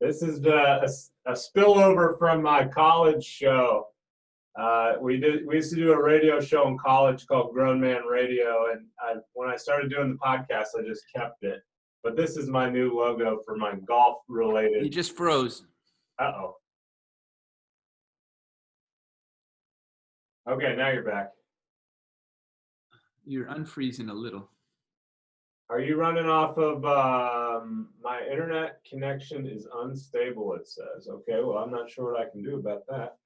This is a spillover from my college show. We used to do a radio show in college called Grown Man Radio, and when I started doing the podcast, I just kept it. But this is my new logo for my golf related. You just froze. Uh-oh. Okay, now you're back. You're unfreezing a little. Are you running off of my internet connection is unstable, it says. Okay, well, I'm not sure what I can do about that.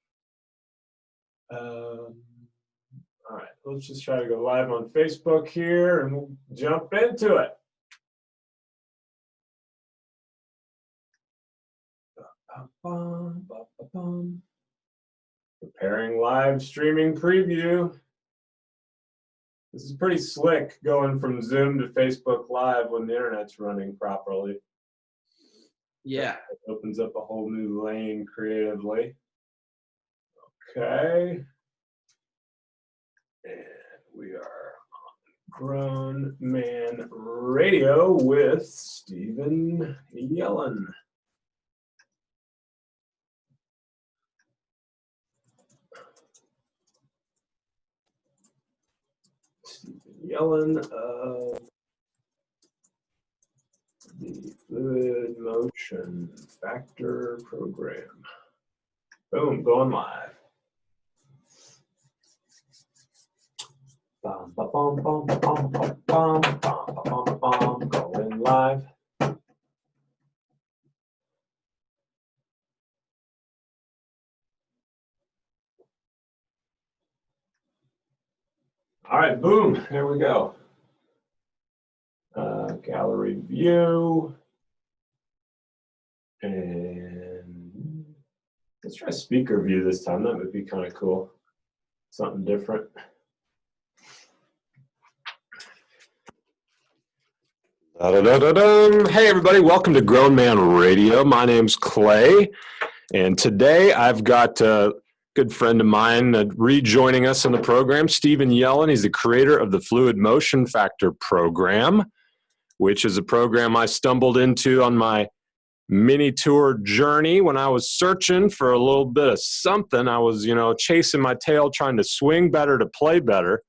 All right, let's just try to go live on Facebook here and we'll jump into it. Preparing live streaming preview. This is pretty slick going from Zoom to Facebook Live when the internet's running properly. Yeah. It opens up a whole new lane creatively. Okay. And we are on Grown Man Radio with Stephen Yellin. Yellin of the Fluid Motion Factor Program. Boom, going live. Bum, ba, bum, bum, bum, bum, bum, bum, bum, bum, going live. All right, boom, there we go. Gallery view. And let's try speaker view this time. That would be kind of cool. Something different. Hey everybody, welcome to Grown Man Radio. My name's Clay, and today I've got a good friend of mine rejoining us on the program, Stephen Yellin. He's the creator of the Fluid Motion Factor program, which is a program I stumbled into on my mini tour journey when I was searching for a little bit of something. I was, chasing my tail, trying to swing better, to play better,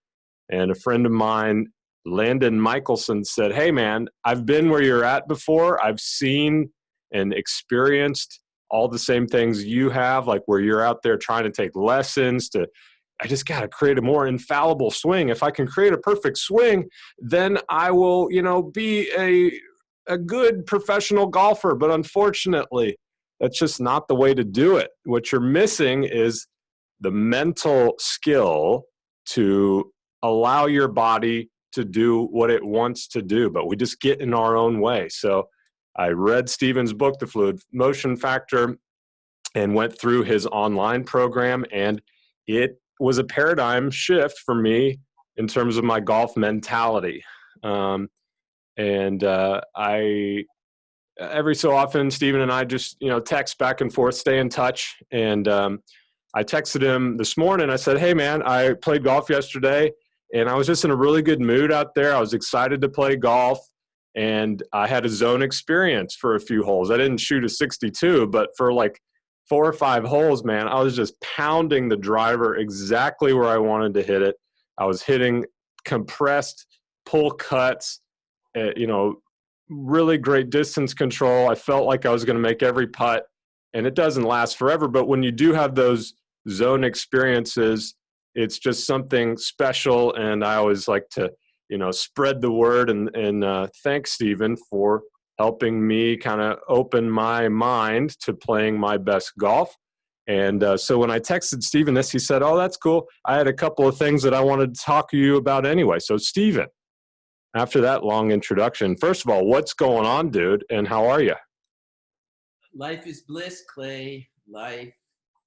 and a friend of mine, Landon Michelson, said, hey man, I've been where you're at before. I've seen and experienced all the same things you have, like where you're out there trying to take lessons I just got to create a more infallible swing. If I can create a perfect swing, then I will, be a good professional golfer. But unfortunately, that's just not the way to do it. What you're missing is the mental skill to allow your body to do what it wants to do, but we just get in our own way. So I read Stephen's book, The Fluid Motion Factor, and went through his online program, and it was a paradigm shift for me in terms of my golf mentality. I every so often, Stephen and I just, text back and forth, stay in touch. And I texted him this morning. I said, hey man, I played golf yesterday and I was just in a really good mood out there. I was excited to play golf, and I had a zone experience for a few holes. I didn't shoot a 62, but for like 4 or 5 holes, man, I was just pounding the driver exactly where I wanted to hit it. I was hitting compressed pull cuts, really great distance control. I felt like I was going to make every putt, and it doesn't last forever. But when you do have those zone experiences, it's just something special. And I always like to, spread the word and thank Stephen for helping me kind of open my mind to playing my best golf. And so when I texted Stephen this, he said, oh, that's cool. I had a couple of things that I wanted to talk to you about anyway. So Stephen, after that long introduction, first of all, what's going on, dude? And how are you? Life is bliss, Clay. Life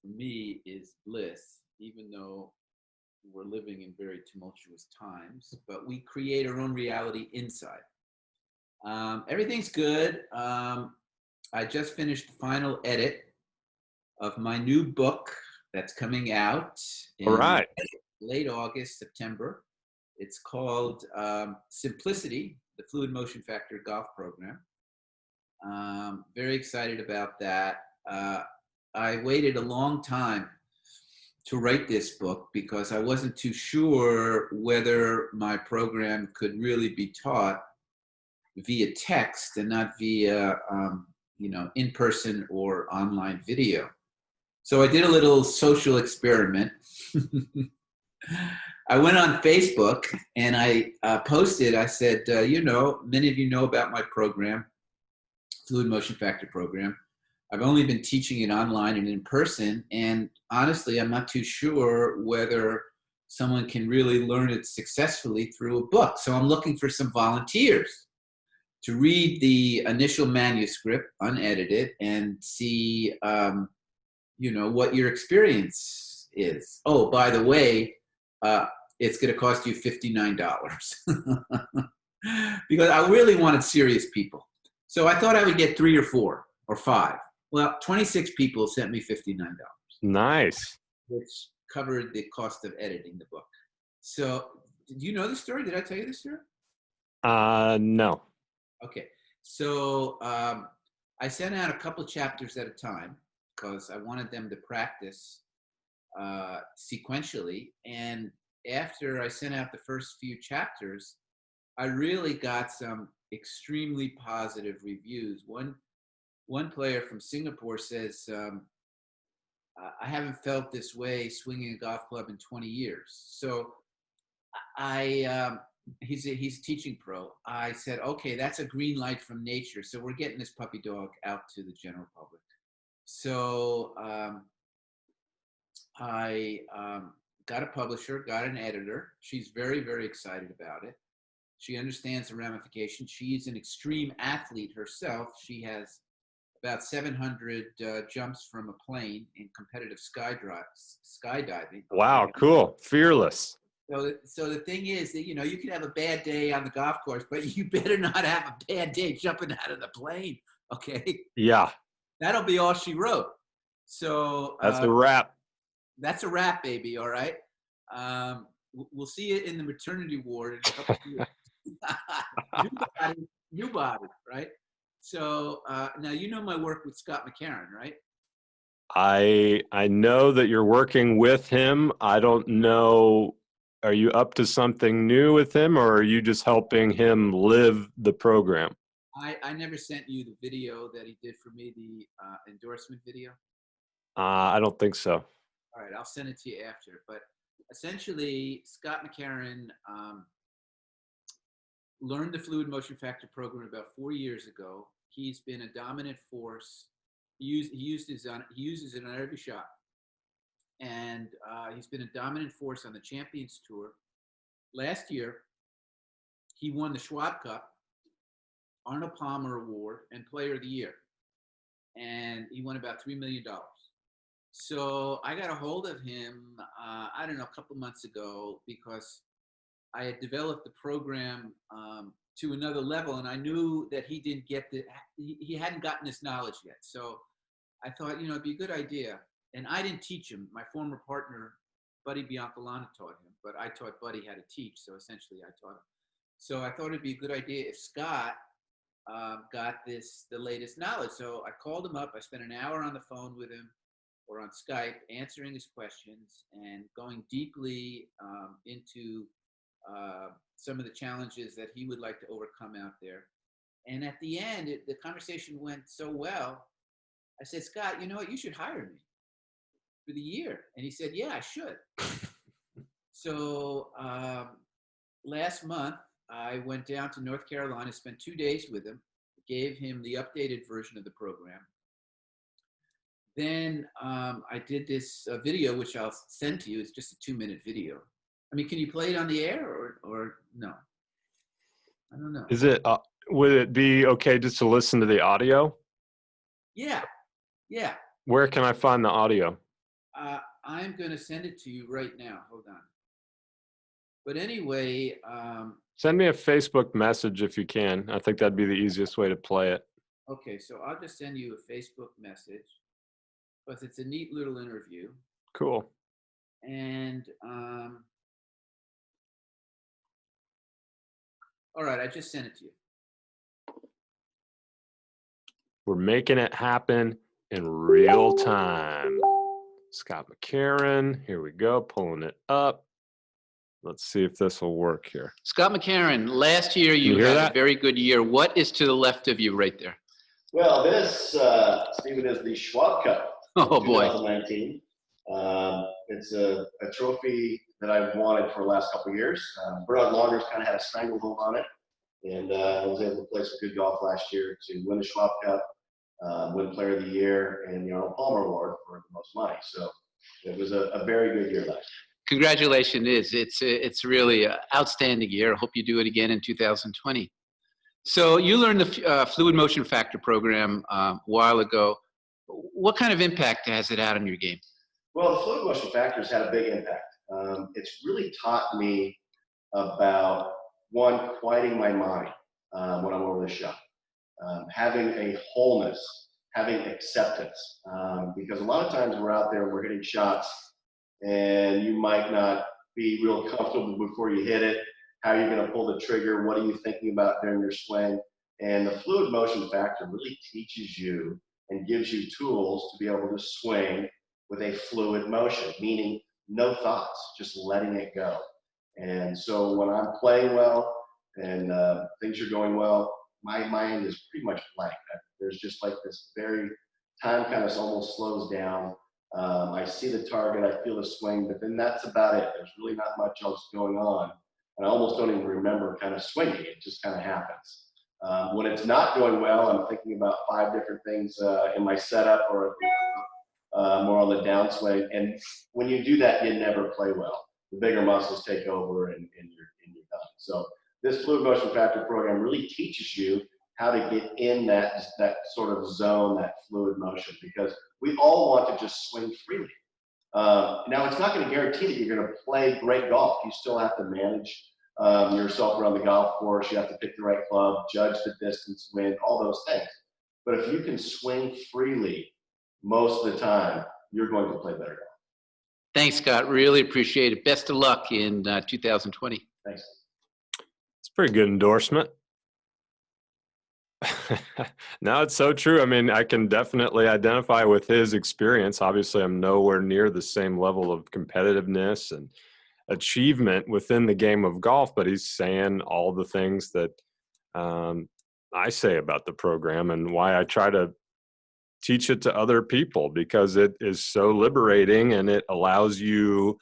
for me is bliss, even though we're living in very tumultuous times, but we create our own reality inside. Everything's good. I just finished the final edit of my new book that's coming out in late August, September. It's called Simplicity, the Fluid Motion Factor Golf Program. Very excited about that. I waited a long time to write this book because I wasn't too sure whether my program could really be taught via text and not via in-person or online video. So I did a little social experiment. I went on Facebook and I posted, I said, many of you know about my program, Fluid Motion Factor program. I've only been teaching it online and in person, and honestly, I'm not too sure whether someone can really learn it successfully through a book. So I'm looking for some volunteers to read the initial manuscript, unedited, and see, what your experience is. Oh, by the way, it's going to cost you $59 because I really wanted serious people. So I thought I would get 3 or 4 or 5. Well, 26 people sent me $59. Nice. Which covered the cost of editing the book. So, do you know the story? Did I tell you the story? No. Okay. So, I sent out a couple chapters at a time because I wanted them to practice sequentially. And after I sent out the first few chapters, I really got some extremely positive reviews. One player from Singapore says, I haven't felt this way swinging a golf club in 20 years. So he's a teaching pro. I said, okay, that's a green light from nature. So we're getting this puppy dog out to the general public. So I got a publisher, got an editor. She's very, very excited about it. She understands the ramifications. She's an extreme athlete herself. She has about 700 jumps from a plane in competitive skydiving. Wow, cool. Fearless. So the thing is that, you could have a bad day on the golf course, but you better not have a bad day jumping out of the plane, okay? Yeah. That'll be all she wrote. So That's a wrap. That's a wrap, baby, all right? We'll see you in the maternity ward in a couple of years. New body, right? So now you know my work with Scott McCarron, right? I know that you're working with him. I don't know, are you up to something new with him, or are you just helping him live the program? I never sent you the video that he did for me, the endorsement video. I don't think so. All right, I'll send it to you after. But essentially, Scott McCarron learned the Fluid Motion Factor program about 4 years ago. He's been a dominant force. He uses it on every shot, and he's been a dominant force on the Champions Tour. Last year, he won the Schwab Cup, Arnold Palmer Award, and Player of the Year, and he won about $3 million. So I got a hold of him, I don't know, a couple months ago, because I had developed the program to another level, and I knew that he didn't get he hadn't gotten this knowledge yet. So I thought, it'd be a good idea. And I didn't teach him. My former partner, Buddy Biancalana, taught him, but I taught Buddy how to teach. So essentially, I taught him. So I thought it'd be a good idea if Scott got the latest knowledge. So I called him up. I spent an hour on the phone with him or on Skype, answering his questions and going deeply into some of the challenges that he would like to overcome out there. And at the end, the conversation went so well. I said, Scott, you know what? You should hire me for the year. And he said, yeah, I should. So last month, I went down to North Carolina, spent 2 days with him, gave him the updated version of the program. Then I did this video, which I'll send to you. It's just a 2-minute video. I mean, can you play it on the air or no? I don't know. Is it, would it be okay just to listen to the audio? Yeah. Yeah. Where can I find the audio? I'm going to send it to you right now. Hold on. But anyway. Send me a Facebook message if you can. I think that'd be the easiest way to play it. Okay. So I'll just send you a Facebook message because it's a neat little interview. Cool. And all right, I just sent it to you. We're making it happen in real time. Scott McCarron, here we go, pulling it up. Let's see if this will work here. Scott McCarron, last year you you hear had that? a very good year. What is to the left of you right there? Well, this, Stephen, is the Schwab Cup Oh, boy. 2019. It's a trophy that I've wanted for the last couple of years. Bernard Launders kind of had a stranglehold on it, and I was able to play some good golf last year to win the Schwab Cup, win Player of the Year, and the Arnold Palmer Award for the most money. So it was a very good year last year. Congratulations. It's really an outstanding year. I hope you do it again in 2020. So you learned the fluid motion factor program a while ago. What kind of impact has it had on your game? Well, the fluid motion factors had a big impact. It's really taught me about, one, quieting my mind when I'm over the shot, having a wholeness, having acceptance, because a lot of times we're out there, we're hitting shots, and you might not be real comfortable before you hit it. How are you going to pull the trigger? What are you thinking about during your swing? And the fluid motion factor really teaches you and gives you tools to be able to swing with a fluid motion, meaning no thoughts, just letting it go. And so when I'm playing well and things are going well, my mind is pretty much blank. There's just like this very time kind of almost slows down. I see the target, I feel the swing, but then that's about it. There's really not much else going on. And I almost don't even remember kind of swinging. It just kind of happens. When it's not going well, I'm thinking about 5 different things in my setup or more on the downswing. And when you do that, you never play well. The bigger muscles take over and you're done. So this fluid motion factor program really teaches you how to get in that sort of zone, that fluid motion, because we all want to just swing freely. Now, it's not going to guarantee that you're going to play great golf. You still have to manage yourself around the golf course. You have to pick the right club, judge the distance, wind, all those things. But if you can swing freely most of the time, you're going to play better golf. Thanks, Scott. Really appreciate it. Best of luck in 2020. Thanks. It's a pretty good endorsement. No, it's so true. I mean, I can definitely identify with his experience. Obviously, I'm nowhere near the same level of competitiveness and achievement within the game of golf, but he's saying all the things that I say about the program and why I try to teach it to other people, because it is so liberating and it allows you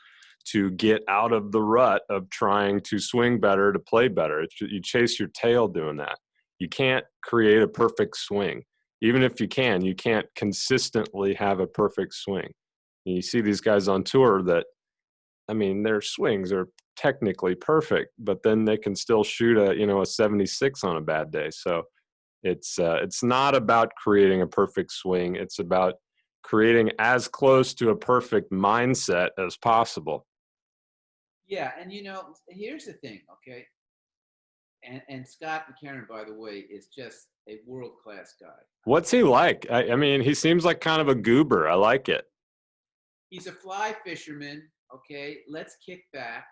to get out of the rut of trying to swing better, to play better. You chase your tail doing that. You can't create a perfect swing. Even if you can't consistently have a perfect swing. And you see these guys on tour that, I mean, their swings are technically perfect, but then they can still shoot a 76 on a bad day. So it's not about creating a perfect swing. It's about creating as close to a perfect mindset as possible. Yeah, and here's the thing, okay? And Scott McCarron, by the way, is just a world-class guy. What's he like? I mean, he seems like kind of a goober. I like it. He's a fly fisherman, okay? Let's kick back.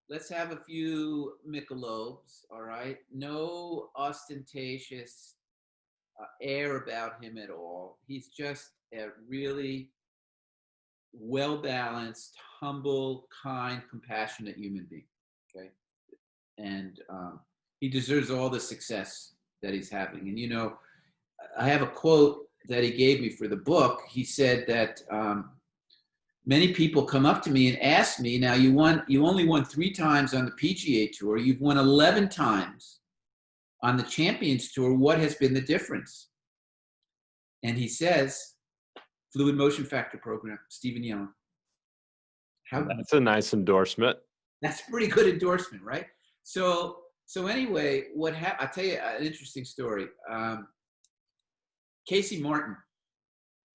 Let's have a few Michelobes, all right? No ostentatious air about him at all. He's just a really well-balanced, humble, kind, compassionate human being, okay? And he deserves all the success that he's having. And, I have a quote that he gave me for the book. He said that many people come up to me and ask me, now you only won 3 times on the PGA Tour. You've won 11 times on the Champions Tour. What has been the difference? And he says, fluid motion factor program, Stephen Yellin. That's a nice endorsement. That's a pretty good endorsement, right? So anyway, I'll tell you an interesting story. Casey Martin.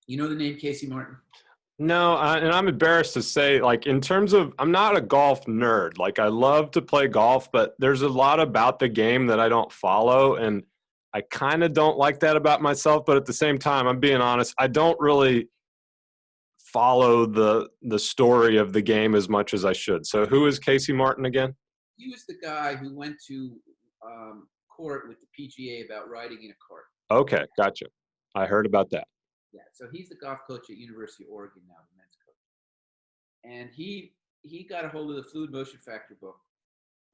You know the name Casey Martin? No, and I'm embarrassed to say, like, in terms of, I'm not a golf nerd. Like, I love to play golf, but there's a lot about the game that I don't follow, and I kind of don't like that about myself. But at the same time, I'm being honest, I don't really follow the story of the game as much as I should. So who is Casey Martin again? He was the guy who went to court with the PGA about riding in a cart. Okay, gotcha. I heard about that. Yeah, so he's the golf coach at University of Oregon now, the men's coach. And he got a hold of the Fluid Motion Factor book.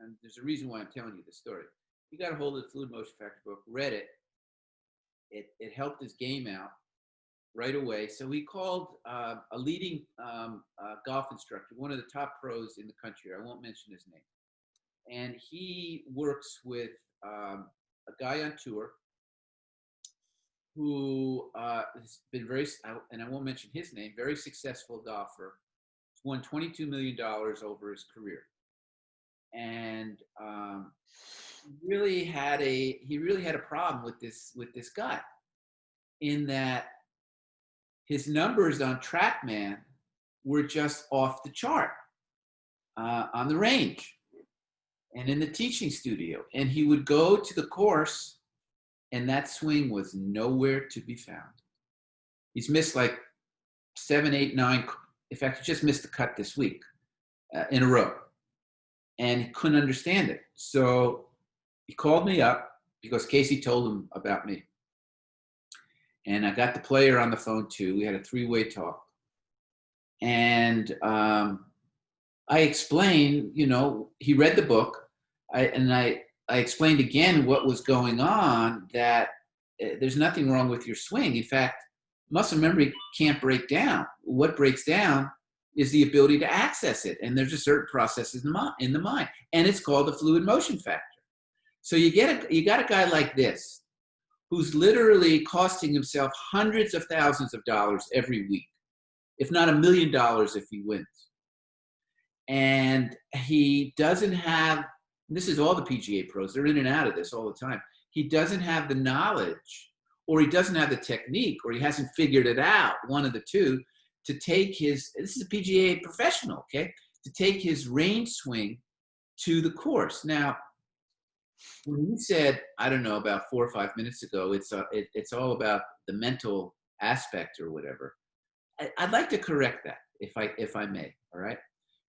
And there's a reason why I'm telling you this story. He got a hold of the Fluid Motion Factor book, read it. It helped his game out right away. So he called a leading golf instructor, one of the top pros in the country. I won't mention his name. And he works with a guy on tour who has been very, and I won't mention his name, very successful golfer. He's won $22 million over his career. And he really had a problem with this guy, in that his numbers on TrackMan were just off the chart on the range and in the teaching studio. And he would go to the course, and that swing was nowhere to be found. He's missed like 7, 8, 9. In fact, he just missed the cut this week in a row. And he couldn't understand it. So he called me up because Casey told him about me. And I got the player on the phone too. We had a 3-way talk. And I explained, he read the book. I explained again what was going on, that there's nothing wrong with your swing. In fact, muscle memory can't break down. What breaks down is the ability to access it. And there's a certain process in the mind. And it's called the fluid motion factor. So you got a guy like this, who's literally costing himself hundreds of thousands of dollars every week, if not $1 million if he wins. And he doesn't have, this is all the PGA pros, they're in and out of this all the time. He doesn't have the knowledge, or he doesn't have the technique, or he hasn't figured it out, one of the two, to take his, this is a PGA professional, okay, to take his range swing to the course. Now, when you said, I don't know, about 4 or 5 minutes ago, it's all about the mental aspect or whatever. I'd like to correct that, if I may, all right?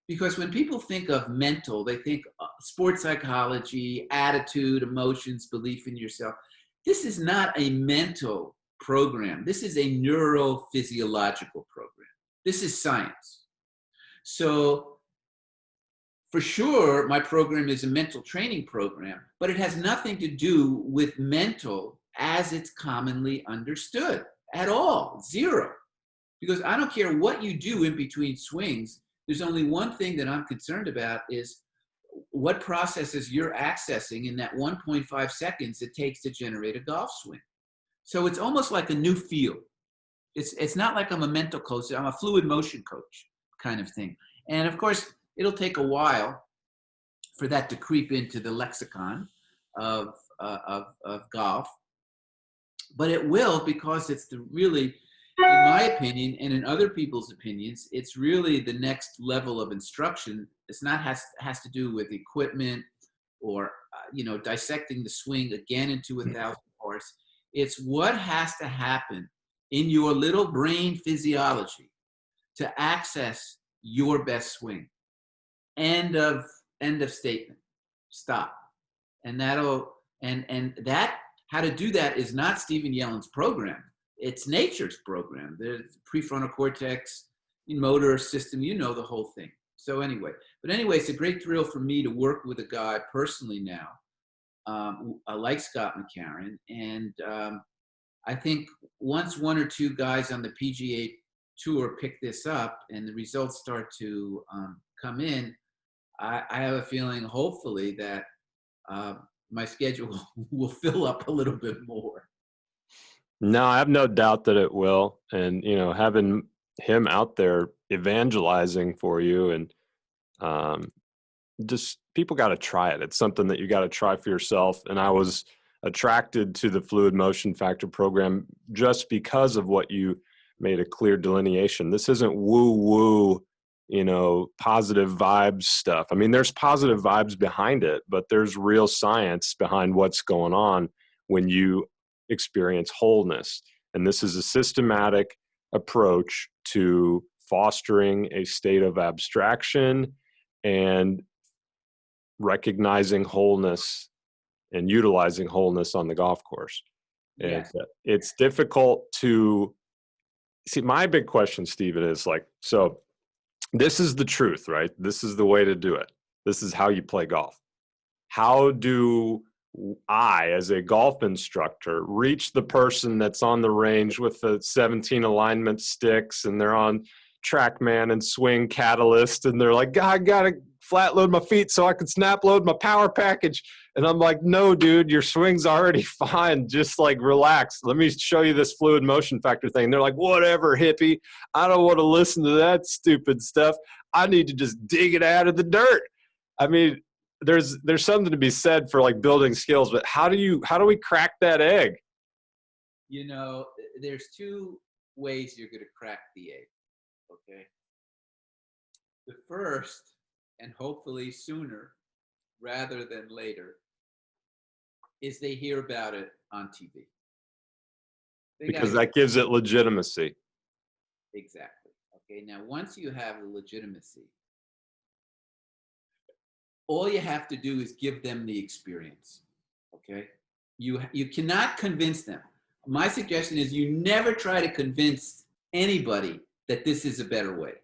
Because when people think of mental, they think sports psychology, attitude, emotions, belief in yourself. This is not a mental program. This is a neurophysiological program. This is science. So for sure, my program is a mental training program, but it has nothing to do with mental as it's commonly understood at all, zero. Because I don't care what you do in between swings, there's only one thing that I'm concerned about, is what processes you're accessing in that 1.5 seconds it takes to generate a golf swing. So it's almost like a new field. It's not like I'm a mental coach, I'm a fluid motion coach kind of thing. And of course, it'll take a while for that to creep into the lexicon of golf, but it will, because it's really, in my opinion, and in other people's opinions, it's really the next level of instruction. It's not has to do with equipment or dissecting the swing again into 1,000 parts. It's what has to happen in your little brain physiology to access your best swing. End of statement. Stop. And that how to do that is not Stephen Yellin's program. It's nature's program. There's prefrontal cortex, motor system, the whole thing. So anyway, it's a great thrill for me to work with a guy personally now, like Scott McCarron. And I think once 1 or 2 guys on the PGA Tour pick this up and the results start to come in, I have a feeling, hopefully, that my schedule will fill up a little bit more. No, I have no doubt that it will. And, having him out there evangelizing for you, and just people got to try it. It's something that you got to try for yourself. And I was attracted to the Fluid Motion Factor program just because of what you made a clear delineation. This isn't woo-woo, positive vibes stuff. I mean, there's positive vibes behind it, but there's real science behind what's going on when you experience wholeness. And this is a systematic approach to fostering a state of abstraction and recognizing wholeness and utilizing wholeness on the golf course. And Yes. it's difficult to see. My big question, Stephen, is like, so this is the truth, right? This is the way to do it. This is how you play golf. How do I, as a golf instructor, reach the person that's on the range with the 17 alignment sticks and they're on TrackMan and Swing Catalyst and they're like, I gotta flat load my feet so I can snap load my power package. And I'm like, no, dude, your swing's already fine. Just like relax. Let me show you this fluid motion factor thing. They're like, whatever, hippie. I don't want to listen to that stupid stuff. I need to just dig it out of the dirt. I mean, there's something to be said for like building skills, but how do we crack that egg? You know, there's two ways you're going to crack the egg. Okay. The first, and hopefully sooner rather than later, is they hear about it on TV. Because that gives it legitimacy. Exactly. Okay. Now, once you have the legitimacy, all you have to do is give them the experience. Okay. You cannot convince them. My suggestion is you never try to convince anybody that this is a better way.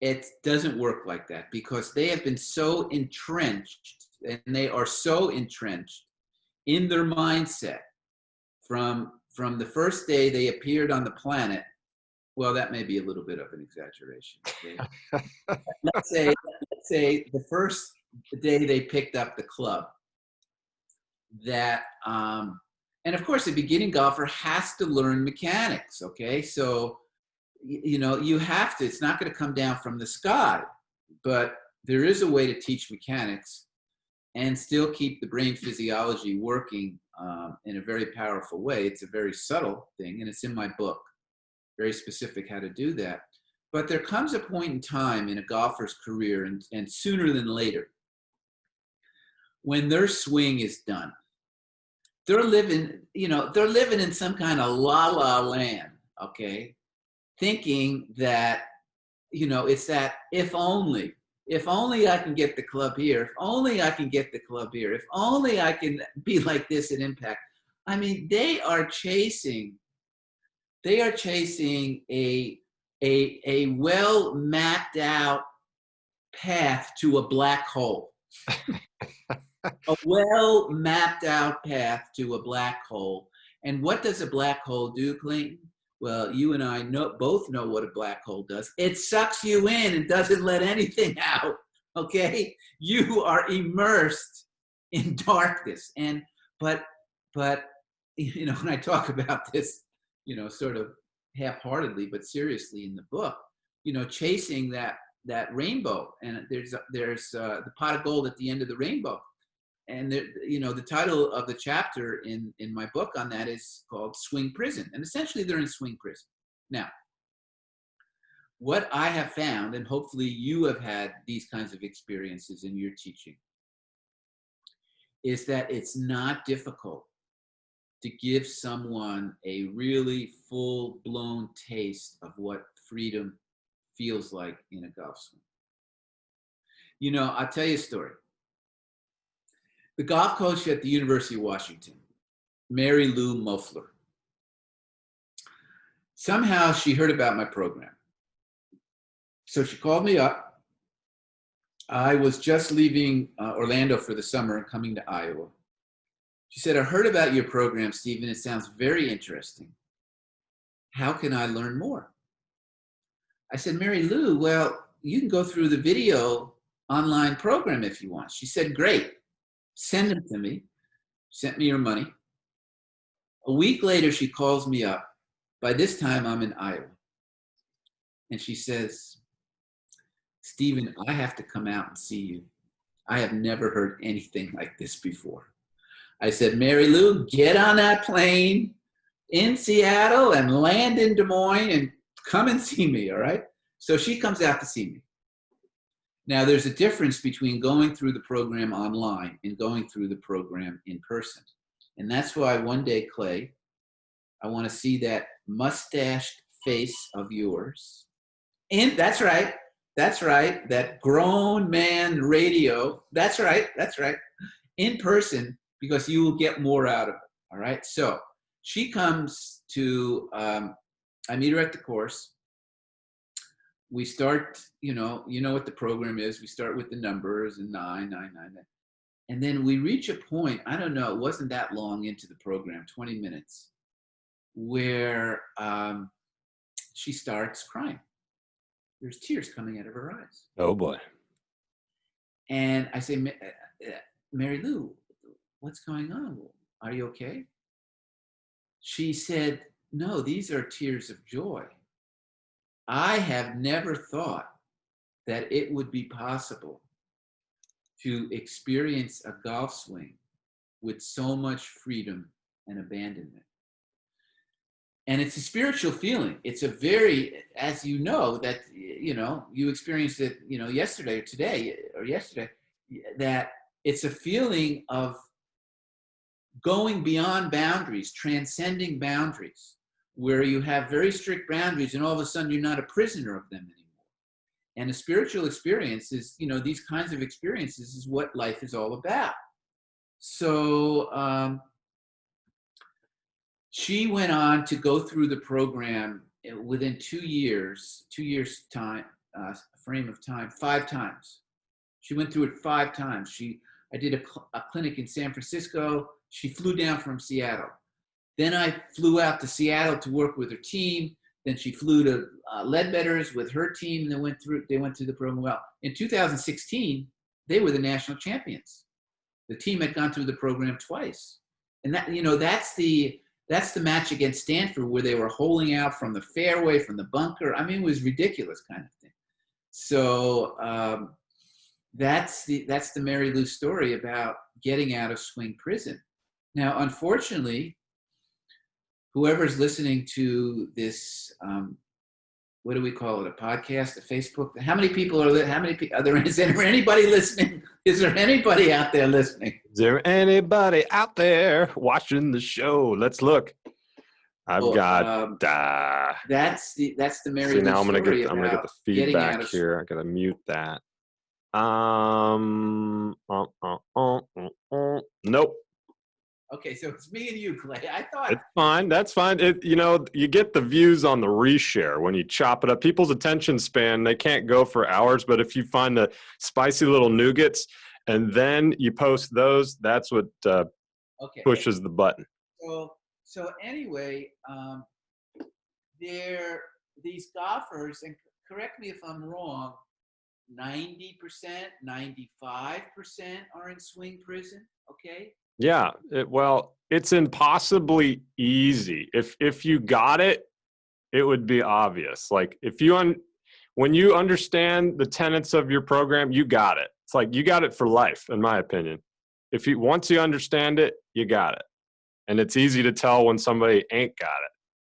It doesn't work like that because they have been so entrenched, and they are so entrenched in their mindset from the first day they appeared on the planet. Well, that may be a little bit of an exaggeration. Okay? let's say the first day they picked up the club, that and of course a beginning golfer has to learn mechanics. Okay, so you know, you have to, it's not going to come down from the sky, but there is a way to teach mechanics and still keep the brain physiology working in a very powerful way. It's a very subtle thing, and it's in my book, very specific how to do that. But there comes a point in time in a golfer's career, and sooner than later, when their swing is done. They're living in some kind of la-la land, okay? Thinking that, you know, it's that if only I can get the club here, if only I can get the club here, if only I can be like this at impact. I mean, they are chasing a well mapped out path to a black hole. A well mapped out path to a black hole. And what does a black hole do, Clayton? Well, you and I both know what a black hole does. It sucks you in and doesn't let anything out, okay? You are immersed in darkness. But you know, when I talk about this, you know, sort of half-heartedly but seriously in the book, you know, chasing that rainbow, and there's the pot of gold at the end of the rainbow. And you know, the title of the chapter in my book on that is called Swing Prison. And essentially they're in swing prison. Now, what I have found, and hopefully you have had these kinds of experiences in your teaching, is that it's not difficult to give someone a really full-blown taste of what freedom feels like in a golf swing. You know, I'll tell you a story. The golf coach at the University of Washington, Mary Lou Moeffler, somehow she heard about my program. So she called me up. I was just leaving Orlando for the summer and coming to Iowa. She said, I heard about your program, Stephen. It sounds very interesting. How can I learn more? I said, Mary Lou, well, you can go through the video online program if you want. She said, great. Send them to me. Sent me her money. A week later, she calls me up. By this time, I'm in Iowa. And she says, Stephen, I have to come out and see you. I have never heard anything like this before. I said, Mary Lou, get on that plane in Seattle and land in Des Moines and come and see me, all right? So she comes out to see me. Now, there's a difference between going through the program online and going through the program in person. And that's why one day, Clay, I want to see that mustached face of yours. And that's right, that grown man radio. That's right, in person, because you will get more out of it, all right? So she comes to, I meet her at the course. We start, you know what the program is. We start with the numbers and 9, 9, 9. And then we reach a point, I don't know, it wasn't that long into the program, 20 minutes, where she starts crying. There's tears coming out of her eyes. Oh boy. And I say, Mary Lou, what's going on? Are you okay? She said, no, these are tears of joy. I have never thought that it would be possible to experience a golf swing with so much freedom and abandonment. And it's a spiritual feeling. It's a very, as you know, that, you experienced it, yesterday or today or yesterday, that it's a feeling of going beyond boundaries, transcending boundaries, where you have very strict boundaries and all of a sudden you're not a prisoner of them anymore. And a spiritual experience is, these kinds of experiences is what life is all about. So she went on to go through the program within 2 years time, frame of time, 5 times. She went through it 5 times. I did a clinic in San Francisco. She flew down from Seattle. Then I flew out to Seattle to work with her team. Then she flew to Ledbetter's with her team. They went through the program well. In 2016, they were the national champions. The team had gone through the program twice. And that, that's the match against Stanford where they were holing out from the fairway, from the bunker. I mean, it was ridiculous kind of thing. So that's the Mary Lou story about getting out of swing prison. Now, unfortunately, whoever's listening to this, what do we call it? A podcast, a Facebook? How many people are there? Is there anybody listening? Is there anybody out there listening? Is there anybody out there watching the show? Let's look. I've got. That's the Mary Lou now I'm story. I'm gonna get the feedback here. I gotta mute that. Nope. Okay, so it's me and you, Clay. I thought it's fine. That's fine. You get the views on the reshare when you chop it up. People's attention span, they can't go for hours, but if you find the spicy little nougats and then you post those, that's what pushes the button. So anyway, these golfers, and correct me if I'm wrong, 90%, 95% are in swing prison, okay? Yeah, it's impossibly easy. If you got it, it would be obvious. Like when you understand the tenets of your program, you got it. It's like you got it for life, in my opinion. Once you understand it, you got it. And it's easy to tell when somebody ain't got it,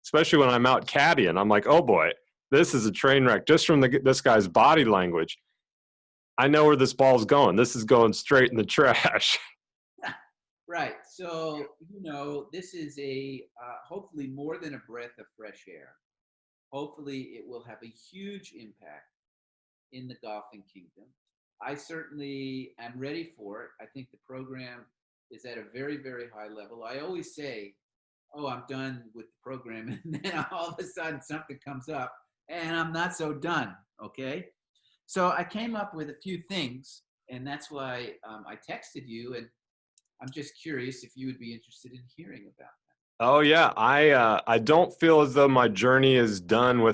especially when I'm out caddying. I'm like, oh boy, this is a train wreck just from this guy's body language. I know where this ball's going. This is going straight in the trash. Right. So, this is hopefully more than a breath of fresh air. Hopefully it will have a huge impact in the golfing kingdom. I certainly am ready for it. I think the program is at a very, very high level. I always say, oh, I'm done with the program. And then all of a sudden something comes up and I'm not so done. Okay. So I came up with a few things, and that's why I texted you, and I'm just curious if you would be interested in hearing about that. Oh yeah, I don't feel as though my journey is done I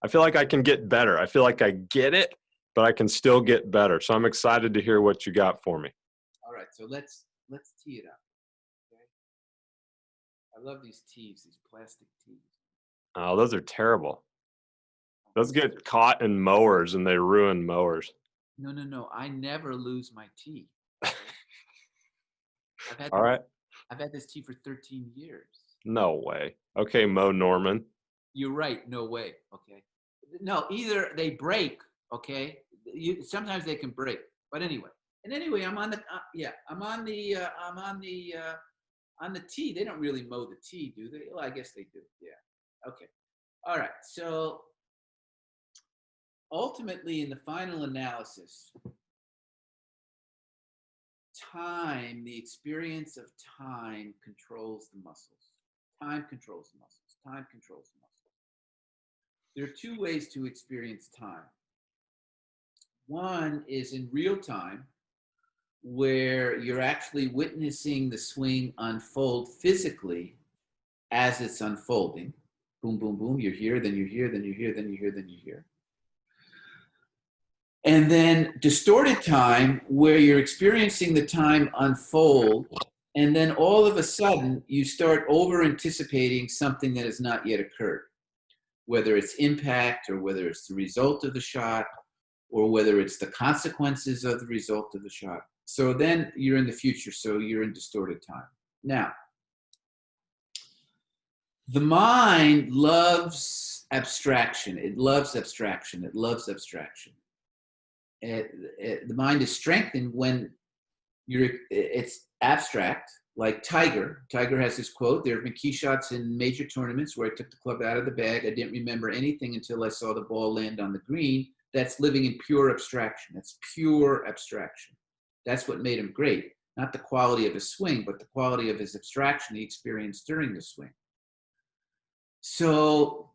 feel like I can get better. I feel like I get it, but I can still get better. So I'm excited to hear what you got for me. All right, so let's tee it up. Okay. I love these tees, these plastic tees. Oh, those are terrible. Those get caught in mowers and they ruin mowers. No. I never lose my tee. All right. I've had this tee for 13 years. No way. Okay, Mo Norman. You're right. No way. Okay. No, either they break. Okay. Sometimes they can break. But anyway. And anyway, I'm on the tee. They don't really mow the tee, do they? Well, I guess they do. Yeah. Okay. All right. So ultimately, in the final analysis, the experience of time controls the muscles. Time controls the muscles. Time controls the muscles. There are two ways to experience time. One is in real time, where you're actually witnessing the swing unfold physically as it's unfolding. Boom, boom, boom. You're here, then you're here, then you're here, then you're here, then you're here. And then distorted time, where you're experiencing the time unfold, and then all of a sudden you start over anticipating something that has not yet occurred, whether it's impact or whether it's the result of the shot or whether it's the consequences of the result of the shot. So then you're in the future, so you're in distorted time. Now, the mind loves abstraction. It loves abstraction. It loves abstraction. The mind is strengthened when it's abstract, like Tiger. Tiger has this quote, there have been key shots in major tournaments where I took the club out of the bag. I didn't remember anything until I saw the ball land on the green. That's living in pure abstraction. That's pure abstraction. That's what made him great. Not the quality of his swing, but the quality of his abstraction he experienced during the swing. So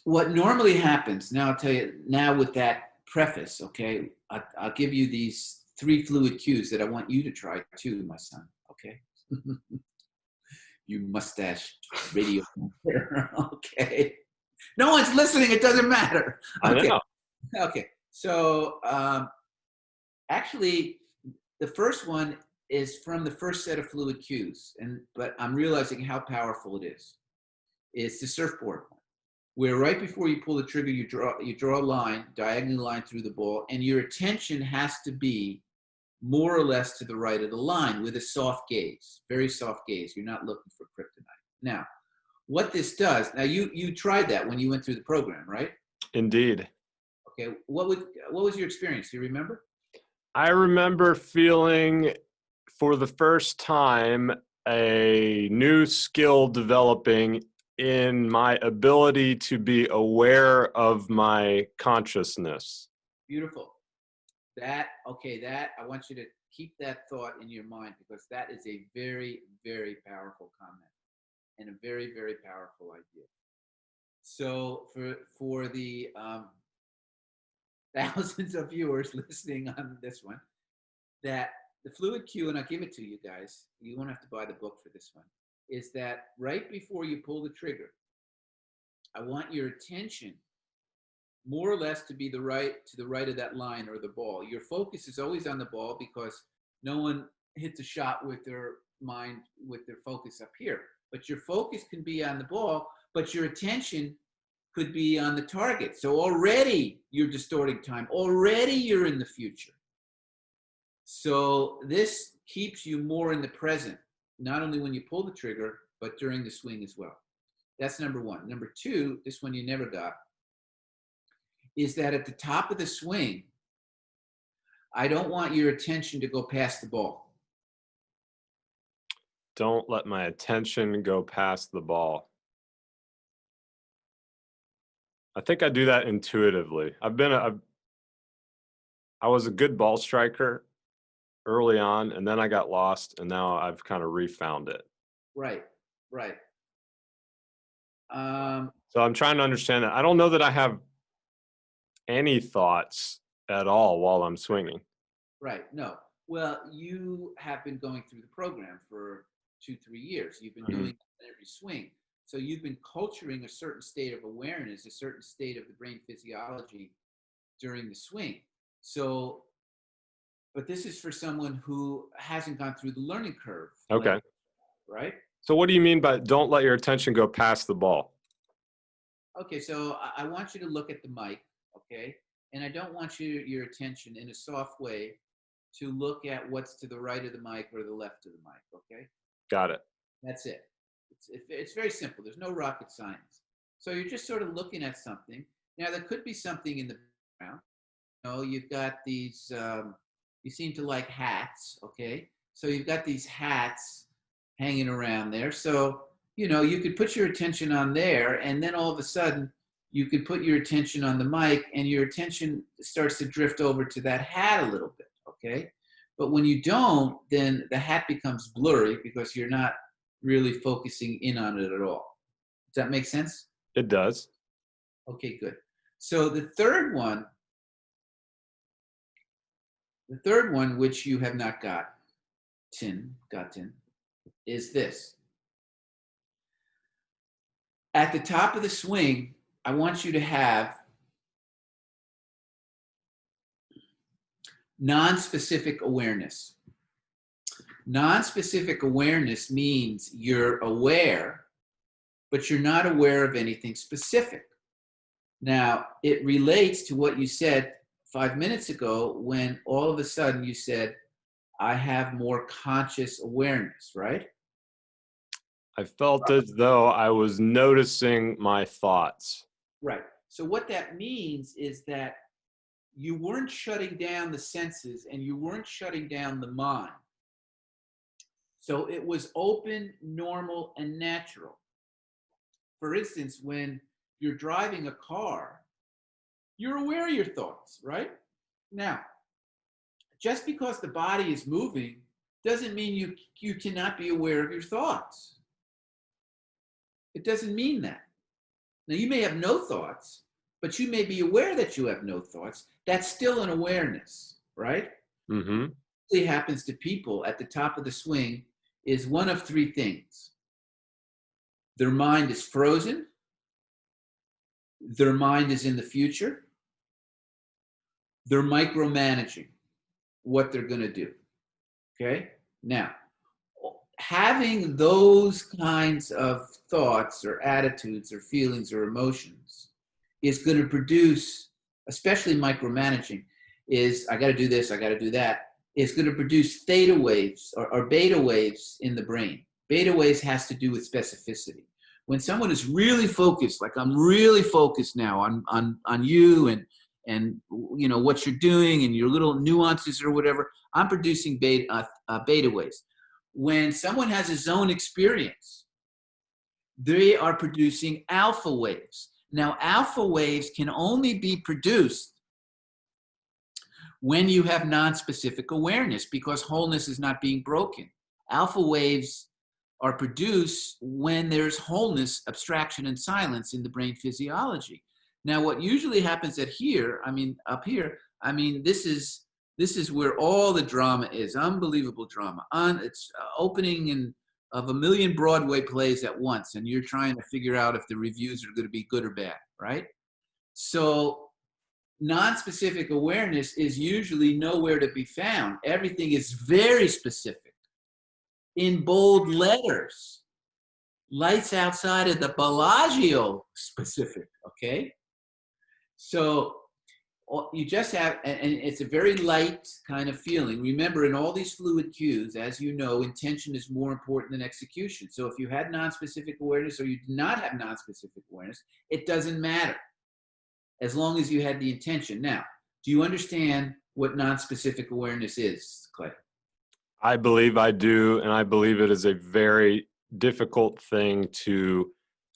what normally happens, now I'll tell you, now with that preface, okay, I'll give you these 3 fluid cues that I want you to try too, my son, okay? You mustache radio. Okay. No one's listening, it doesn't matter. Okay. I know. Okay, so actually, the first one is from the first set of fluid cues, but I'm realizing how powerful it is. It's the surfboard one, where right before you pull the trigger, you draw a line, diagonal line through the ball, and your attention has to be more or less to the right of the line with a soft gaze, very soft gaze. You're not looking for kryptonite. Now, what this does, now you tried that when you went through the program, right? Indeed. Okay, what was your experience? Do you remember? I remember feeling for the first time a new skill developing in my ability to be aware of my consciousness. Beautiful. I want you to keep that thought in your mind, because that is a very, very powerful comment and a very, very powerful idea. So for the thousands of viewers listening on this one, that the fluid cue, and I'll give it to you guys, you won't have to buy the book for this one, is that right before you pull the trigger, I want your attention more or less to be to the right of that line or the ball. Your focus is always on the ball, because no one hits a shot with their mind, with their focus up here. But your focus can be on the ball, but your attention could be on the target. So already you're distorting time. Already you're in the future. So this keeps you more in the present, not only when you pull the trigger, but during the swing as well. That's number one. Number two, this one you never got, is that at the top of the swing, I don't want your attention to go past the ball. Don't let my attention go past the ball. I think I do that intuitively. I was a good ball striker early on, and then I got lost, and now I've kind of refound it. Right. So I'm trying to understand that. I don't know that I have any thoughts at all while I'm swinging. Right. No. Well, you have been going through the program for 2-3 years. You've been doing every swing. So you've been culturing a certain state of awareness, a certain state of the brain physiology during the swing. So, but this is for someone who hasn't gone through the learning curve. Okay. Right? So what do you mean by don't let your attention go past the ball? Okay, so I want you to look at the mic, okay? And I don't want your attention in a soft way to look at what's to the right of the mic or the left of the mic, okay? Got it. That's it. It's very simple. There's no rocket science. So you're just sort of looking at something. Now, there could be something in the background. You know, you've got these, you seem to like hats, okay? So you've got these hats hanging around there. So, you know, you could put your attention on there, and then all of a sudden, you could put your attention on the mic, and your attention starts to drift over to that hat a little bit, okay? But when you don't, then the hat becomes blurry because you're not really focusing in on it at all. Does that make sense? It does. Okay, good. So the third one, which you have not gotten, is this. At the top of the swing, I want you to have nonspecific awareness. Nonspecific awareness means you're aware, but you're not aware of anything specific. Now, it relates to what you said 5 minutes ago when all of a sudden you said, I have more conscious awareness, right? I felt as though I was noticing my thoughts. Right. So what that means is that you weren't shutting down the senses and you weren't shutting down the mind. So it was open, normal, and natural. For instance, when you're driving a car, you're aware of your thoughts, right? Now, just because the body is moving doesn't mean you cannot be aware of your thoughts. It doesn't mean that. Now, you may have no thoughts, but you may be aware that you have no thoughts. That's still an awareness, right? Mm-hmm. What happens to people at the top of the swing is one of three things. Their mind is frozen. Their mind is in the future. They're micromanaging what they're going to do. Okay? Now, having those kinds of thoughts or attitudes or feelings or emotions is going to produce, especially micromanaging, is I got to do this, I got to do that, is going to produce theta waves or beta waves in the brain. Beta waves has to do with specificity. When someone is really focused, like I'm really focused now on you and you know what you're doing and your little nuances or whatever, I'm producing beta waves. When someone has a zone experience, they are producing alpha waves. Now, alpha waves can only be produced when you have non-specific awareness because wholeness is not being broken. Alpha waves are produced when there's wholeness, abstraction, and silence in the brain physiology. Now, what usually happens up here, this is where all the drama is, unbelievable drama. It's opening of a million Broadway plays at once, and you're trying to figure out if the reviews are going to be good or bad, right? So non-specific awareness is usually nowhere to be found. Everything is very specific, in bold letters, lights outside of the Bellagio specific, okay? So you just have, and it's a very light kind of feeling. Remember, in all these fluid cues, as you know, intention is more important than execution. So if you had non-specific awareness or you did not have non-specific awareness, it doesn't matter as long as you had the intention. Now, do you understand what non-specific awareness is, Clay? I believe I do, and I believe it is a very difficult thing to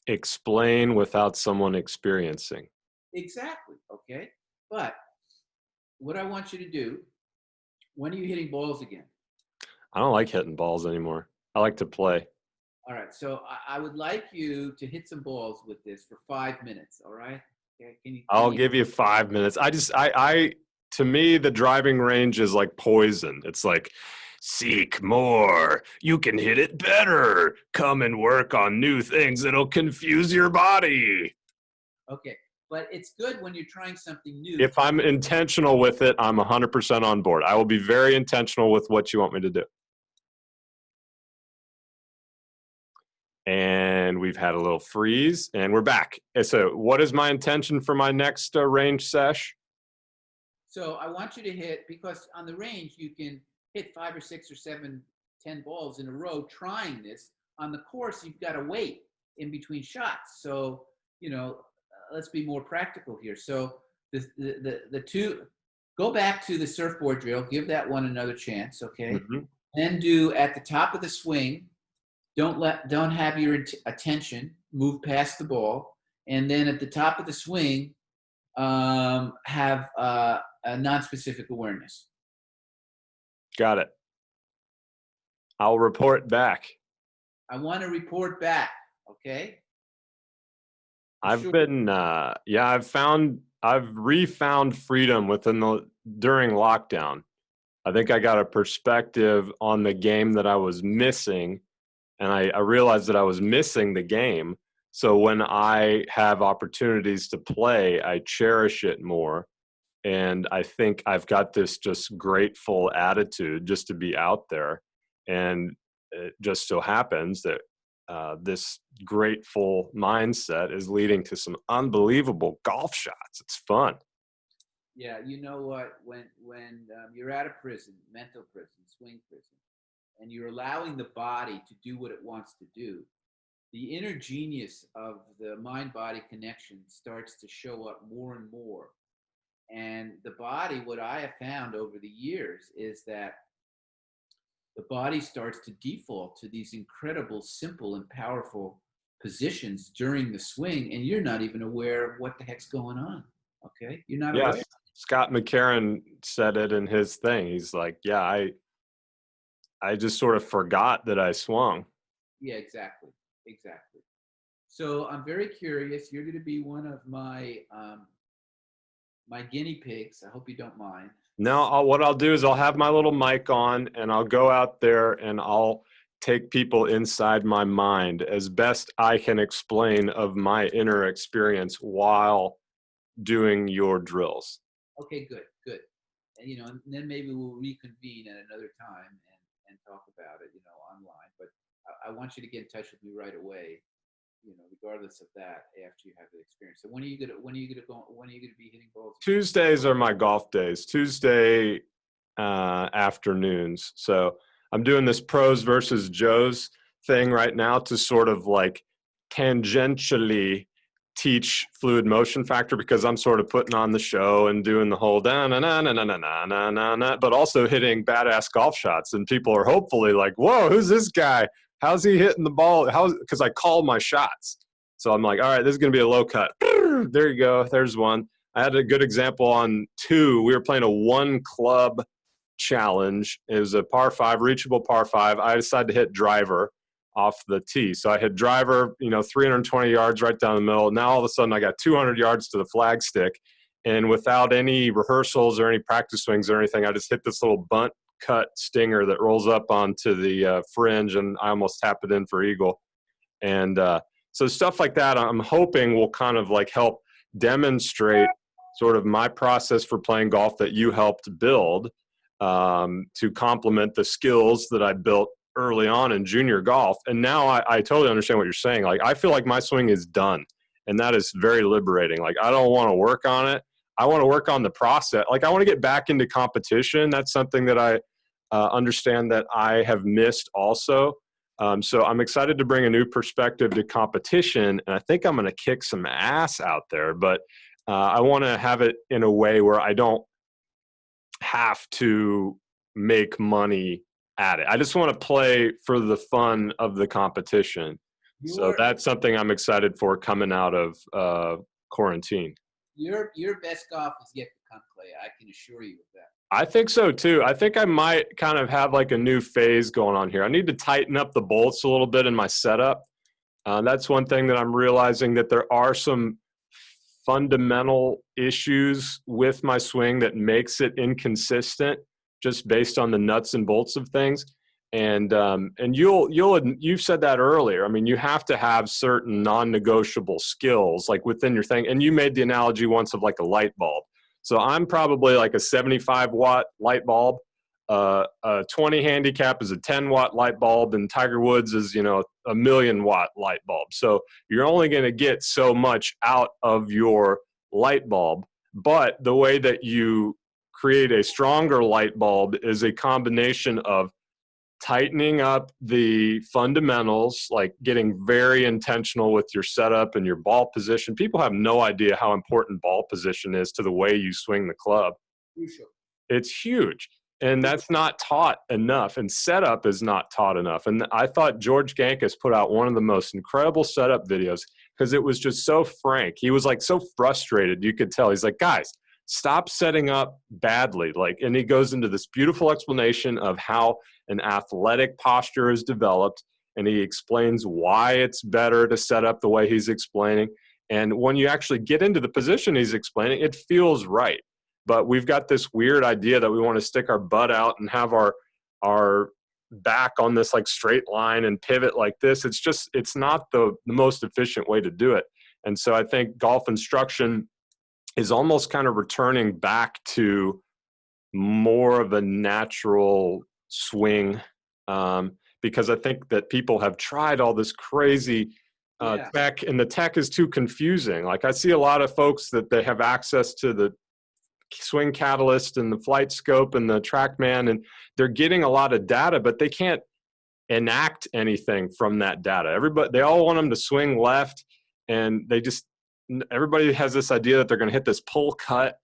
explain without someone experiencing. Exactly, okay? But what I want you to do, when are you hitting balls again? I don't like hitting balls anymore. I like to play. All right, so I would like you to hit some balls with this for 5 minutes, all right? Okay, I'll give you 5 minutes. To me, the driving range is like poison. It's like, seek more. You can hit it better. Come and work on new things that'll confuse your body. Okay, but it's good when you're trying something new. If I'm intentional with it, I'm 100% on board. I will be very intentional with what you want me to do. And we've had a little freeze, and we're back. So what is my intention for my next range sesh? So I want you to hit, because on the range, you can hit 5 or 6 or 7, 10 balls in a row trying this. On the course, you've got to wait in between shots. So, you know, let's be more practical here. So the two, go back to the surfboard drill, give that one another chance, okay? Mm-hmm. Then do at the top of the swing, don't have your attention move past the ball, and then at the top of the swing, have a non-specific awareness. Got it. I'll report back. I want to report back. Okay. I've been, I've refound freedom during lockdown. I think I got a perspective on the game that I was missing, and I realized that I was missing the game. So when I have opportunities to play, I cherish it more. And I think I've got this just grateful attitude just to be out there. And it just so happens that this grateful mindset is leading to some unbelievable golf shots. It's fun. Yeah, you know what? When you're out of prison, mental prison, swing prison, and you're allowing the body to do what it wants to do, the inner genius of the mind-body connection starts to show up more and more. And the body, what I have found over the years is that the body starts to default to these incredible, simple, and powerful positions during the swing, and you're not even aware of what the heck's going on. Okay? You're not aware. Scott McCarron said it in his thing. He's like, yeah, I just sort of forgot that I swung. Yeah, exactly. Exactly. So I'm very curious. You're going to be one of my my guinea pigs. I hope you don't mind. No, what I'll do is I'll have my little mic on and I'll go out there and I'll take people inside my mind as best I can explain of my inner experience while doing your drills. Okay, good, good. And, you know, and then maybe we'll reconvene at another time and talk about it, you know, online. But I want you to get in touch with me right away, you know, regardless of that, after you have the experience. So when are you gonna be hitting balls? Tuesdays are my golf days. Tuesday afternoons. So I'm doing this pros versus Joes thing right now to sort of like tangentially teach fluid motion factor, because I'm sort of putting on the show and doing the whole da na na na na na na na na, but also hitting badass golf shots, and people are hopefully like, "Whoa, who's this guy? How's he hitting the ball?" Because I call my shots, so I'm like, "All right, this is gonna be a low cut." There you go. There's one. I had a good example on two. We were playing a one club challenge. It was a par five, reachable par five. I decided to hit driver off the tee. So I hit driver, 320 yards right down the middle. Now all of a sudden I got 200 yards to the flag stick. And without any rehearsals or any practice swings or anything, I just hit this little bunt cut stinger that rolls up onto the fringe, and I almost tap it in for eagle. And so stuff like that, I'm hoping will kind of like help demonstrate sort of my process for playing golf that you helped build, to complement the skills that I built early on in junior golf. And now I totally understand what you're saying. Like, I feel like my swing is done, and that is very liberating. Like, I don't want to work on it. I want to work on the process. Like, I want to get back into competition. That's something that I understand that I have missed also. So I'm excited to bring a new perspective to competition, and I think I'm going to kick some ass out there, but I want to have it in a way where I don't have to make money at it. I just want to play for the fun of the competition. So that's something I'm excited for coming out of quarantine. Your best golf is yet to come, Clay. I can assure you of that. I think so too. I think I might kind of have like a new phase going on here. I need to tighten up the bolts a little bit in my setup. That's one thing that I'm realizing, that there are some fundamental issues with my swing that makes it inconsistent, just based on the nuts and bolts of things. And you've said that earlier. I mean, you have to have certain non-negotiable skills like within your thing. And you made the analogy once of like a light bulb. So I'm probably like a 75 watt light bulb. A 20 handicap is a 10 watt light bulb, and Tiger Woods is, a million watt light bulb. So you're only going to get so much out of your light bulb. But the way that you create a stronger light bulb is a combination of tightening up the fundamentals, like getting very intentional with your setup and your ball position. People have no idea how important ball position is to the way you swing the club. Crucial. It's huge. And that's not taught enough, and setup is not taught enough. And I thought George Gankus put out one of the most incredible setup videos, because it was just so frank. He was like so frustrated. You could tell. He's like, guys, stop setting up badly. And he goes into this beautiful explanation of how an athletic posture is developed, and he explains why it's better to set up the way he's explaining. And when you actually get into the position he's explaining, it feels right. But we've got this weird idea that we want to stick our butt out and have our back on this like straight line and pivot like this. It's not the most efficient way to do it. And so I think golf instruction is almost kind of returning back to more of a natural swing, because I think that people have tried all this crazy tech, and the tech is too confusing. Like I see a lot of folks that they have access to the swing catalyst and the flight scope and the TrackMan, and they're getting a lot of data, but they can't enact anything from that data. They all want them to swing left, and everybody has this idea that they're going to hit this pull cut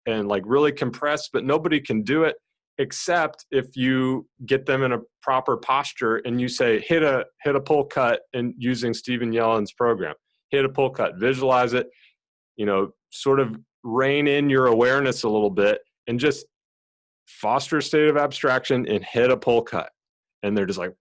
and like really compress, but nobody can do it except if you get them in a proper posture and you say, hit a pull cut, and using Stephen Yellin's program, hit a pull cut, visualize it, sort of rein in your awareness a little bit and just foster a state of abstraction and hit a pull cut. And they're just like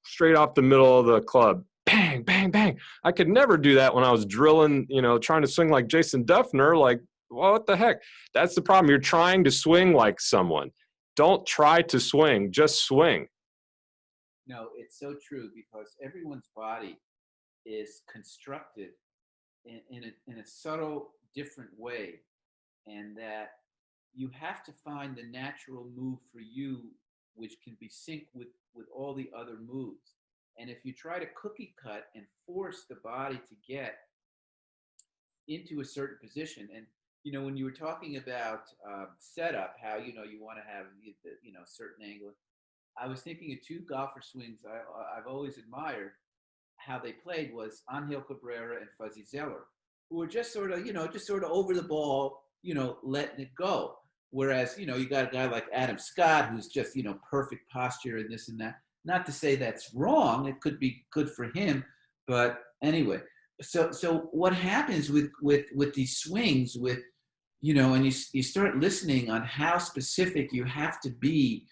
straight off the middle of the club, bang, bang, bang. I could never do that when I was drilling, trying to swing like Jason Duffner. Like, well, what the heck? That's the problem. You're trying to swing like someone. Don't try to swing, just swing. No, it's so true, because everyone's body is constructed in a subtle, different way, and that you have to find the natural move for you, which can be synced with all the other moves. And if you try to cookie cut and force the body to get into a certain position, and when you were talking about setup, how you want to have certain angle, I was thinking of two golfer swings I've always admired how they played was Angel Cabrera and Fuzzy Zeller, who were just sort of over the ball, letting it go. Whereas, you got a guy like Adam Scott, who's just, perfect posture and this and that. Not to say that's wrong. It could be good for him. But anyway, so what happens with these swings and you start listening on how specific you have to be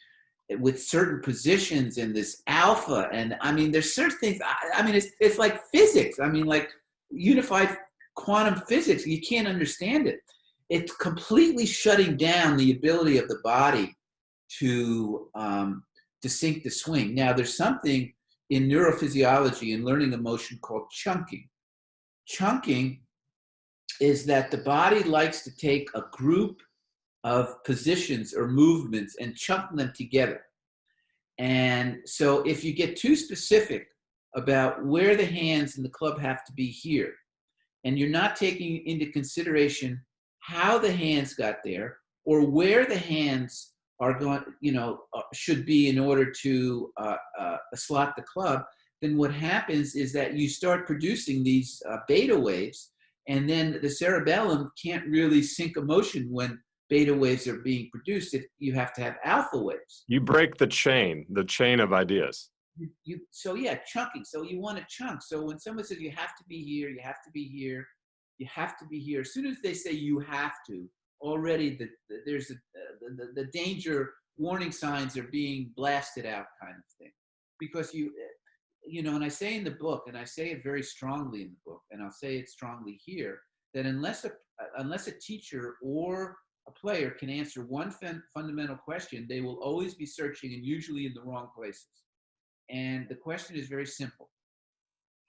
with certain positions and this alpha. And I mean, there's certain things, it's like physics. Like unified quantum physics. You can't understand it. It's completely shutting down the ability of the body to sync the swing. Now, there's something in neurophysiology and learning emotion called chunking. Chunking is that the body likes to take a group of positions or movements and chunk them together. And so if you get too specific about where the hands and the club have to be here, and you're not taking into consideration how the hands got there or where the hands are going, should be in order to slot the club, then what happens is that you start producing these beta waves, and then the cerebellum can't really sync emotion when beta waves are being produced. You have to have alpha waves. You break the chain of ideas. Chunking. So you want to chunk. So when someone says you have to be here, you have to be here, you have to be here, as soon as they say you have to, already there's the danger warning signs are being blasted out, kind of thing. Because and I say in the book, and I say it very strongly in the book, and I'll say it strongly here, that unless a teacher or a player can answer one fundamental question, they will always be searching, and usually in the wrong places. And the question is very simple.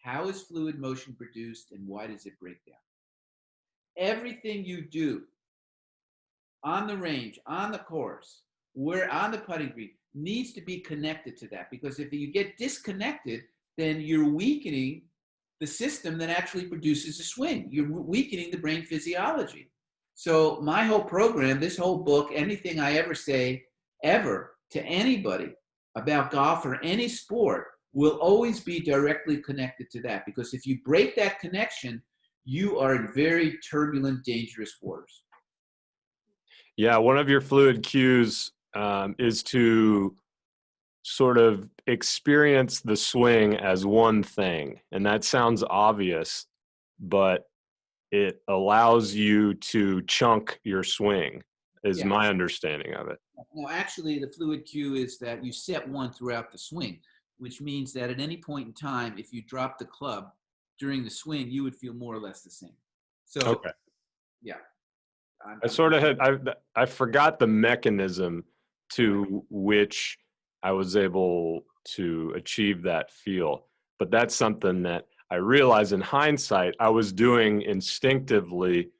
How is fluid motion produced, and why does it break down? Everything you do on the range, on the course, on the putting green, needs to be connected to that. Because if you get disconnected, then you're weakening the system that actually produces a swing. You're weakening the brain physiology. So my whole program, this whole book, anything I ever say ever to anybody about golf or any sport will always be directly connected to that. Because if you break that connection, you are in very turbulent, dangerous waters. Yeah, one of your fluid cues is to sort of experience the swing as one thing. And that sounds obvious, but it allows you to chunk your swing, is my understanding of it. No, actually, the fluid cue is that you set one throughout the swing. which means that at any point in time, if you drop the club during the swing, you would feel more or less the same. So, Okay. yeah. I sort of I forgot the mechanism to which I was able to achieve that feel. But that's something that I realize in hindsight I was doing instinctively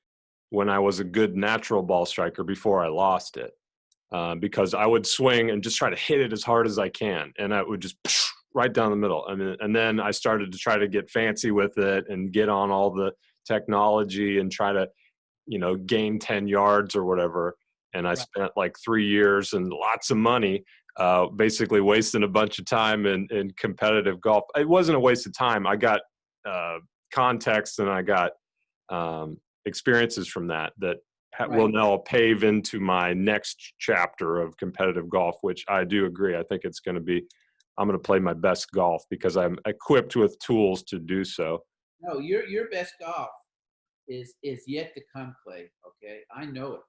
when I was a good natural ball striker before I lost it. Because I would swing and just try to hit it as hard as I can. And I would just right down the middle. I mean, and then I started to try to get fancy with it and get on all the technology and try to, gain 10 yards or whatever. And I spent like 3 years and lots of money, basically wasting a bunch of time in competitive golf. It wasn't a waste of time. I got context and I got experiences from that will now pave into my next chapter of competitive golf, which I do agree. I think I'm going to play my best golf because I'm equipped with tools to do so. No, your best golf is yet to come, Clay. Okay, I know it.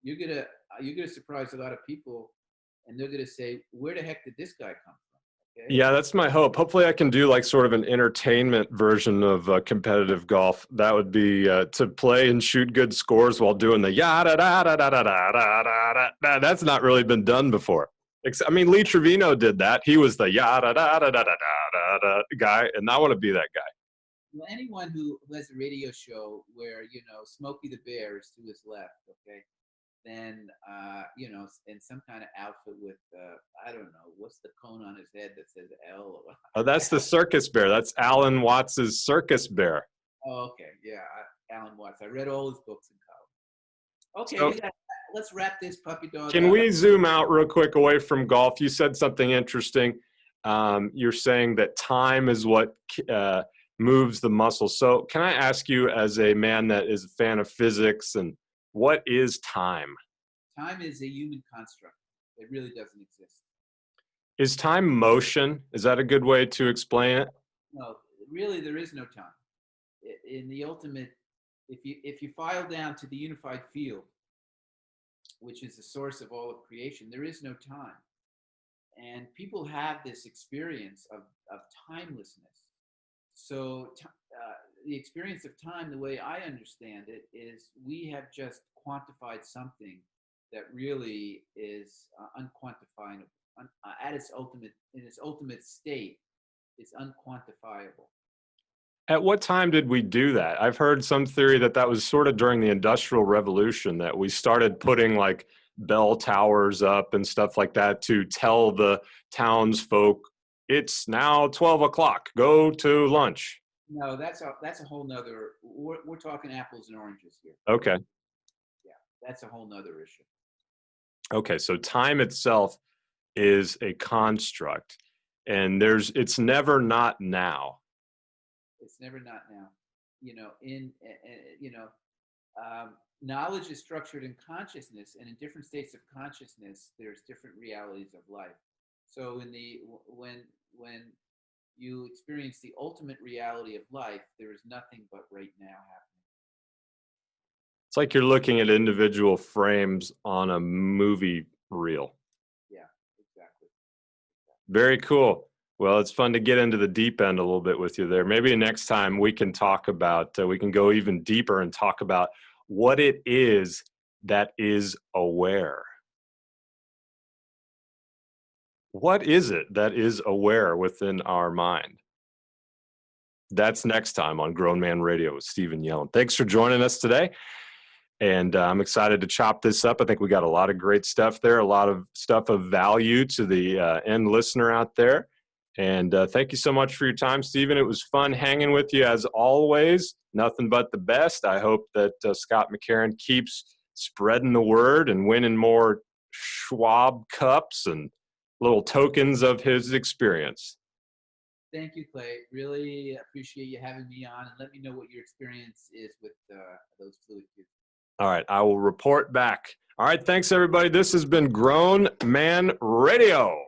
You're gonna surprise a lot of people, and they're gonna say, "Where the heck did this guy come from?" Okay? Yeah, that's my hope. Hopefully, I can do like sort of an entertainment version of competitive golf. That would be to play and shoot good scores while doing the yada da da da da da da da. That's not really been done before. I mean, Lee Trevino did that. He was the yada da da da da da da guy, and I want to be that guy. Well, anyone who has a radio show where Smokey the Bear is to his left, okay, then in some kind of outfit with I don't know what's the cone on his head that says L. Or Oh, that's the circus bear. That's Alan Watts's circus bear. Oh, okay, yeah, Alan Watts. I read all his books in college. Okay, So, let's wrap this puppy dog. Can we zoom out real quick away from golf? You said something interesting. You're saying that time is what moves the muscle. So can I ask you, as a man that is a fan of physics, and what is time? Time is a human construct. It really doesn't exist. Is time motion? Is that a good way to explain it? No, really, there is no time. In the ultimate, if you file down to the unified field, which is the source of all of creation, there is no time. And people have this experience of timelessness. So the experience of time, the way I understand it, is we have just quantified something that really is unquantifiable. In its ultimate state, is unquantifiable. At what time did we do that? I've heard some theory that was sort of during the Industrial Revolution, that we started putting like bell towers up and stuff like that to tell the townsfolk, it's now 12 o'clock, go to lunch. No, that's a whole nother, we're talking apples and oranges here. Okay. Yeah, that's a whole nother issue. Okay, so time itself is a construct, and it's never not now. It's never not now. Knowledge is structured in consciousness, and in different states of consciousness, there's different realities of life. So when you experience the ultimate reality of life, there is nothing but right now happening. It's like you're looking at individual frames on a movie reel. Yeah, exactly. Very cool. Well, it's fun to get into the deep end a little bit with you there. Maybe next time we can talk about, we can go even deeper and talk about what it is that is aware. What is it that is aware within our mind? That's next time on Grown Man Radio with Stephen Yellin. Thanks for joining us today. And I'm excited to chop this up. I think we got a lot of great stuff there, a lot of stuff of value to the end listener out there. And thank you so much for your time, Stephen. It was fun hanging with you as always. Nothing but the best. I hope that Scott McCarron keeps spreading the word and winning more Schwab Cups and little tokens of his experience. Thank you, Clay. Really appreciate you having me on, and let me know what your experience is with those fluid cubes. All right, I will report back. All right, thanks everybody. This has been Grown Man Radio.